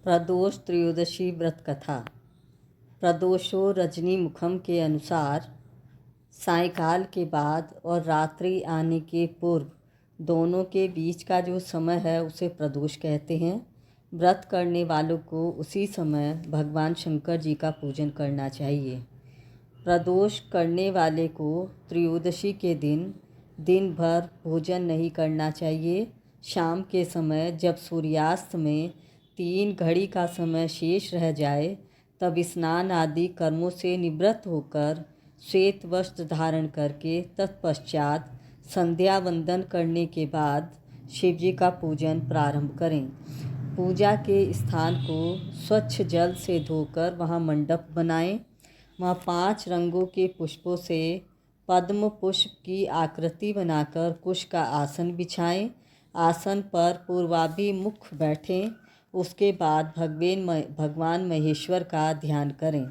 प्रदोष त्रयोदशी व्रत कथा। प्रदोषो रजनी मुखम के अनुसार सायंकाल के बाद और रात्रि आने के पूर्व दोनों के बीच का जो समय है उसे प्रदोष कहते हैं। व्रत करने वालों को उसी समय भगवान शंकर जी का पूजन करना चाहिए। प्रदोष करने वाले को त्रयोदशी के दिन भर भोजन नहीं करना चाहिए। शाम के समय जब सूर्यास्त में 3 घड़ी का समय शेष रह जाए तब स्नान आदि कर्मों से निवृत्त होकर श्वेत वस्त्र धारण करके तत्पश्चात संध्या वंदन करने के बाद शिव जी का पूजन प्रारंभ करें। पूजा के स्थान को स्वच्छ जल से धोकर वहाँ मंडप बनाएं। वहाँ 5 रंगों के पुष्पों से पद्म पुष्प की आकृति बनाकर कुश का आसन बिछाएं। आसन पर पूर्वाभिमुख बैठें। उसके बाद भगवान महेश्वर का ध्यान करें।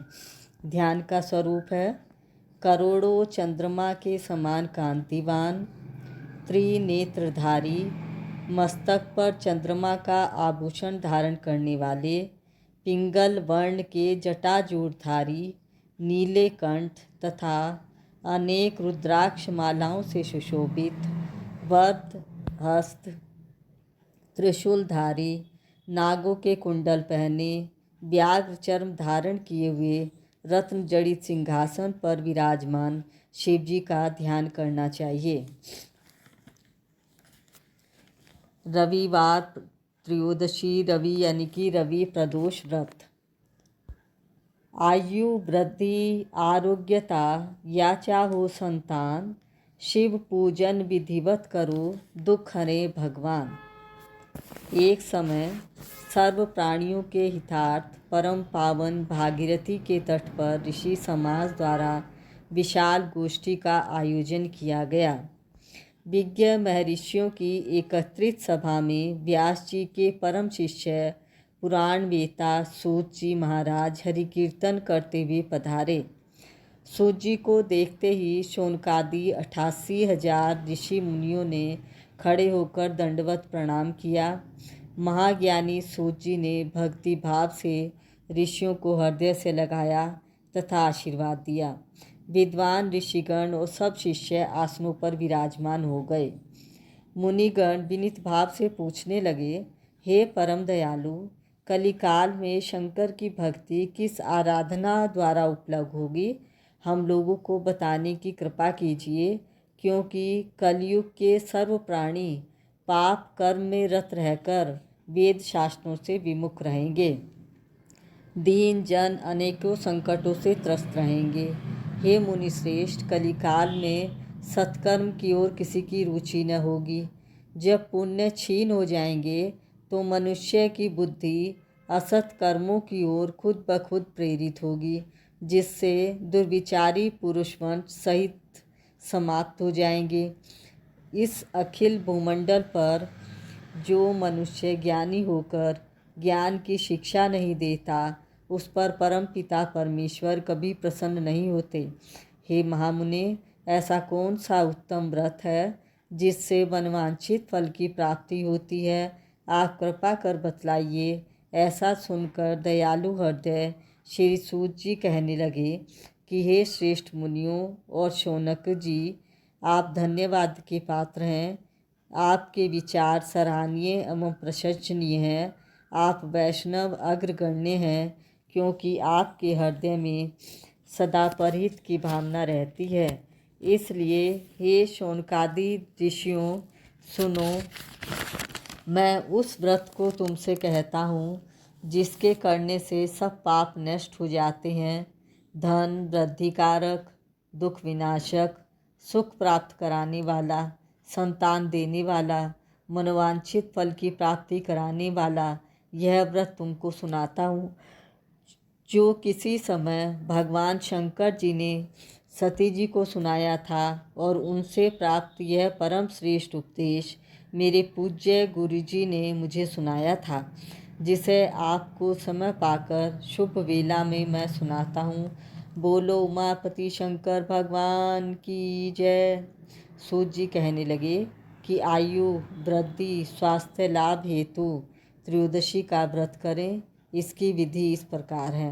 ध्यान का स्वरूप है करोड़ों चंद्रमा के समान कांतिवान, त्रिनेत्रधारी, मस्तक पर चंद्रमा का आभूषण धारण करने वाले, पिंगल वर्ण के जटाजूटधारी, नीले कंठ तथा अनेक रुद्राक्ष मालाओं से सुशोभित, वरद हस्त, त्रिशूलधारी, नागों के कुंडल पहने, व्याघ्र चर्म धारण किए हुए, रत्न जड़ित सिंहासन पर विराजमान शिव जी का ध्यान करना चाहिए। रविवार त्रयोदशी रवि यानी कि रवि प्रदोष व्रत। आयु वृद्धि आरोग्यता या चाहो संतान, शिव पूजन विधिवत करो दुख हरे भगवान। एक समय सर्व प्राणियों के हितार्थ परम पावन भागीरथी के तट पर ऋषि समाज द्वारा विशाल गोष्ठी का आयोजन किया गया। विज्ञ महर्षियों की एकत्रित सभा में व्यास जी के परम शिष्य पुराण वेता सूत जी महाराज हरि कीर्तन करते हुए पधारे। सूत जी को देखते ही शौनकादि 88,000 ऋषि मुनियों ने खड़े होकर दंडवत प्रणाम किया। महाज्ञानी सूत जी ने भक्ति भाव से ऋषियों को हृदय से लगाया तथा आशीर्वाद दिया। विद्वान ऋषिगण और सब शिष्य आसनों पर विराजमान हो गए। मुनिगण विनीत भाव से पूछने लगे, हे परम दयालु, कलिकाल में शंकर की भक्ति किस आराधना द्वारा उपलब्ध होगी? हम लोगों को बताने की कृपा कीजिए, क्योंकि कलयुग के सर्व प्राणी पाप कर्म में रत रहकर वेद शास्त्रों से विमुख रहेंगे। दीन जन अनेकों संकटों से त्रस्त रहेंगे। हे मुनिश्रेष्ठ, कलिकाल में सत्कर्म की ओर किसी की रुचि न होगी। जब पुण्य क्षीण हो जाएंगे तो मनुष्य की बुद्धि असत कर्मों की ओर खुद ब खुद प्रेरित होगी, जिससे दुर्विचारी पुरुष वंश सहित समाप्त हो जाएंगे। इस अखिल भूमंडल पर जो मनुष्य ज्ञानी होकर ज्ञान की शिक्षा नहीं देता, उस पर परम पिता परमेश्वर कभी प्रसन्न नहीं होते। हे महामुने, ऐसा कौन सा उत्तम व्रत है जिससे मनवांछित फल की प्राप्ति होती है? आप कृपा कर बतलाइए। ऐसा सुनकर दयालु हृदय श्री सूत जी कहने लगे कि हे श्रेष्ठ मुनियों और शौनक जी, आप धन्यवाद के पात्र हैं। आपके विचार सराहनीय एवं प्रशंसनीय हैं। आप वैष्णव अग्रगण्य हैं, क्योंकि आपके हृदय में सदा परहित की भावना रहती है। इसलिए हे शौनकादि ऋषियों, सुनो, मैं उस व्रत को तुमसे कहता हूँ जिसके करने से सब पाप नष्ट हो जाते हैं। धन वृद्धिकारक, दुख विनाशक, सुख प्राप्त कराने वाला, संतान देने वाला, मनोवांछित फल की प्राप्ति कराने वाला यह व्रत तुमको सुनाता हूँ, जो किसी समय भगवान शंकर जी ने सती जी को सुनाया था। और उनसे प्राप्त यह परम श्रेष्ठ उपदेश मेरे पूज्य गुरु जी ने मुझे सुनाया था, जिसे आपको समय पाकर शुभ वेला में मैं सुनाता हूँ। बोलो उमापति शंकर भगवान की जय। सूत जी कहने लगे कि आयु वृद्धि स्वास्थ्य लाभ हेतु त्रयोदशी का व्रत करें। इसकी विधि इस प्रकार है।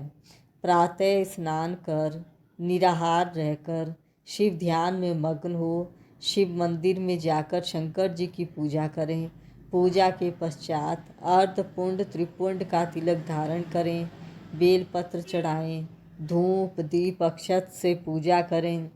प्रातः स्नान कर निराहार रहकर शिव ध्यान में मग्न हो शिव मंदिर में जाकर शंकर जी की पूजा करें। पूजा के पश्चात अर्धपुंड त्रिपुंड का तिलक धारण करें, बेलपत्र चढ़ाएं, धूप दीप अक्षत से पूजा करें,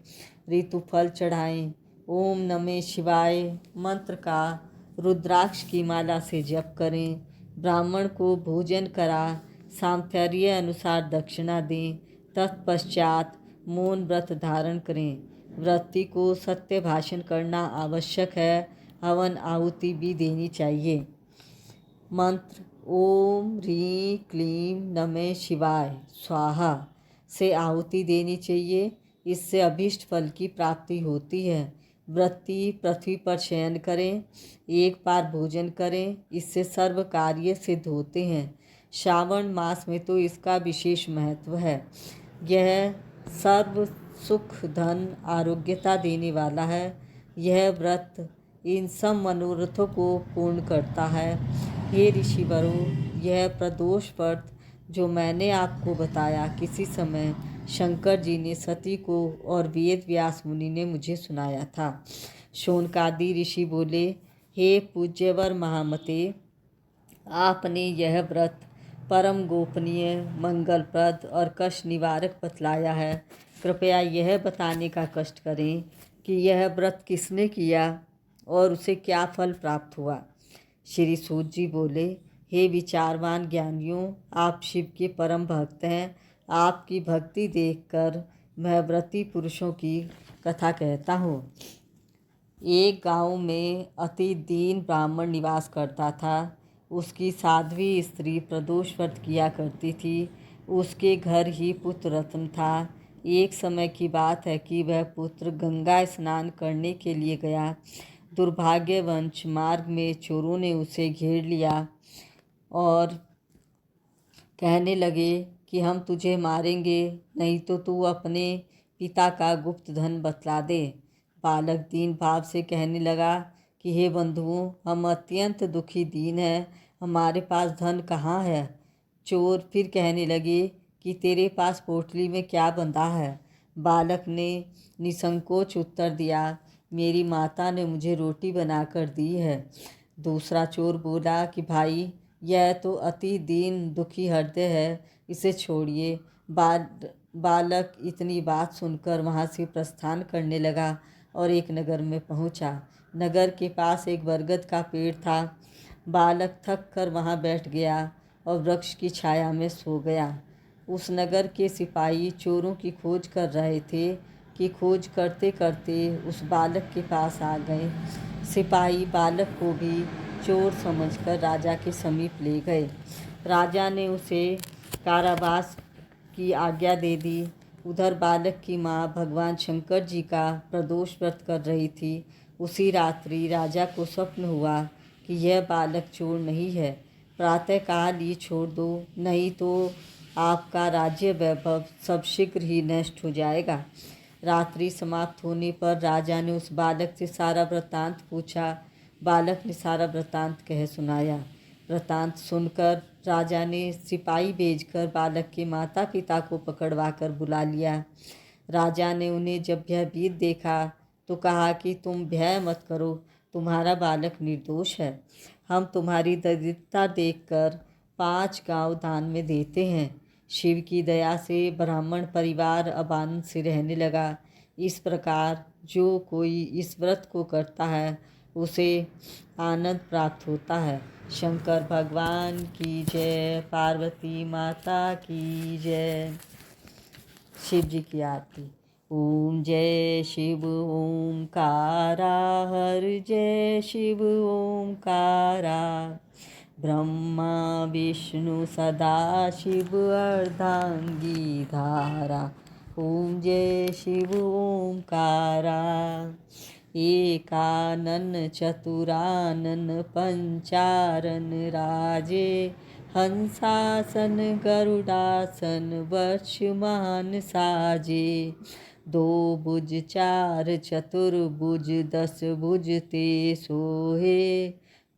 ऋतुफल चढ़ाएं, ओम नमः शिवाय मंत्र का रुद्राक्ष की माला से जप करें, ब्राह्मण को भोजन करा सामर्थ्य अनुसार दक्षिणा दें। तत्पश्चात मौन व्रत धारण करें। व्रती को सत्य भाषण करना आवश्यक है। हवन आहुति भी देनी चाहिए। मंत्र ओम ह्रीं क्लीं नमः शिवाय स्वाहा से आहुति देनी चाहिए। इससे अभीष्ट फल की प्राप्ति होती है। व्रती पृथ्वी पर शयन करें, एक बार भोजन करें, इससे सर्व कार्य सिद्ध होते हैं। श्रावण मास में तो इसका विशेष महत्व है। यह सर्व सुख धन आरोग्यता देने वाला है। यह व्रत इन सब मनोरथों को पूर्ण करता है। हे ऋषिवरों, यह प्रदोष व्रत जो मैंने आपको बताया किसी समय शंकर जी ने सती को और वेद व्यास मुनि ने मुझे सुनाया था। शौनकादि ऋषि बोले, हे पूज्यवर महामते, आपने यह व्रत परम गोपनीय मंगलप्रद और कष्ट निवारक बतलाया है। कृपया यह बताने का कष्ट करें कि यह व्रत किसने किया और उसे क्या फल प्राप्त हुआ। श्री सूत जी बोले, हे विचारवान ज्ञानियों, आप शिव के परम भक्त हैं। आपकी भक्ति देखकर मैं व्रती पुरुषों की कथा कहता हूँ। एक गांव में अति दीन ब्राह्मण निवास करता था। उसकी साध्वी स्त्री प्रदोष व्रत किया करती थी। उसके घर ही पुत्र रत्न था। एक समय की बात है कि वह पुत्र गंगा स्नान करने के लिए गया। दुर्भाग्यवश मार्ग में चोरों ने उसे घेर लिया और कहने लगे कि हम तुझे मारेंगे, नहीं तो तू अपने पिता का गुप्त धन बतला दे। बालक दीन भाव से कहने लगा कि हे बंधुओं, हम अत्यंत दुखी दीन हैं, हमारे पास धन कहाँ है। चोर फिर कहने लगे कि तेरे पास पोटली में क्या बंधा है। बालक ने निसंकोच उत्तर दिया, मेरी माता ने मुझे रोटी बनाकर दी है। दूसरा चोर बोला कि भाई, यह तो अति दीन दुखी हृदय है, इसे छोड़िए। बालक इतनी बात सुनकर वहाँ से प्रस्थान करने लगा और एक नगर में पहुँचा। नगर के पास एक बरगद का पेड़ था। बालक थक कर वहाँ बैठ गया और वृक्ष की छाया में सो गया। उस नगर के सिपाही चोरों की खोज कर रहे थे कि खोज करते करते उस बालक के पास आ गए। सिपाही बालक को भी चोर समझकर राजा के समीप ले गए। राजा ने उसे कारावास की आज्ञा दे दी। उधर बालक की माँ भगवान शंकर जी का प्रदोष व्रत कर रही थी। उसी रात्रि राजा को स्वप्न हुआ कि यह बालक चोर नहीं है, प्रातःकाल ही छोड़ दो, नहीं तो आपका राज्य वैभव सब शीघ्र ही नष्ट हो जाएगा। रात्रि समाप्त होने पर राजा ने उस बालक से सारा वृत्तांत पूछा। बालक ने सारा वृत्तांत कह सुनाया। वृत्तांत सुनकर राजा ने सिपाही भेजकर बालक के माता पिता को पकड़वा कर बुला लिया। राजा ने उन्हें जब भयभीत देखा तो कहा कि तुम भय मत करो, तुम्हारा बालक निर्दोष है। हम तुम्हारी दरिद्रता देखकर 5 गांव दान में देते हैं। शिव की दया से ब्राह्मण परिवार अब आनंद से रहने लगा। इस प्रकार जो कोई इस व्रत को करता है उसे आनंद प्राप्त होता है। शंकर भगवान की जय, पार्वती माता की जय। शिव जी की आरती। ओम जय शिव ओंकारा, हर जय शिव ओंकारा, ब्रह्मा विष्णु सदा शिव अर्धांगी धारा। ओम जय शिव ओंकारा। एकानन चतुरानन पंचारन राजे, हंसासन गरुडासन वक्षमान साजे। 2 भुज 4 चतुर्भुज 10 भुज ते सोहे,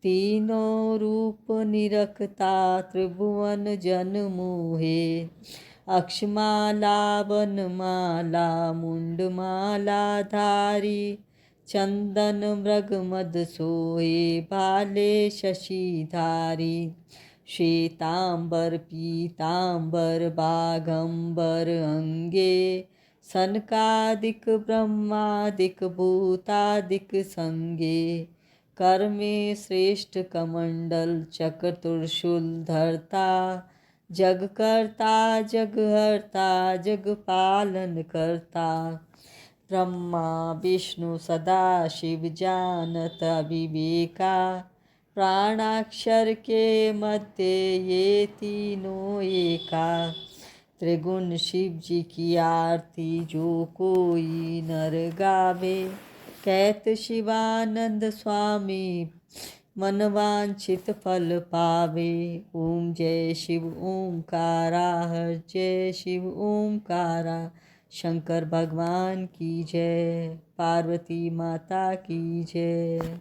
तीनों रूप निरखता त्रिभुवन जन मोहे। अक्षमाला वनमाला मुंडमाला धारी, चंदन मृग मद सोए भाले शशिधारी। श्वेतांबर पीतांबर बाघंबर अंगे, सनकादिक ब्रह्मादिक भूतादिक संगे। कर में श्रेष्ठ कमंडल चक्र त्रिशूल धरता, जग करता जग हरता जग पालन करता। ब्रह्मा विष्णु सदा शिव जानत अविवेका, प्राणाक्षर के मध्य ये तीनों एका। त्रिगुण शिव जी की आरती जो कोई नर गावे, कहत शिवानंद स्वामी मन वांछित फल पावे। ओम जय शिव ओमकारा, हर जय शिव ओमकारा। शंकर भगवान की जय, पार्वती माता की जय।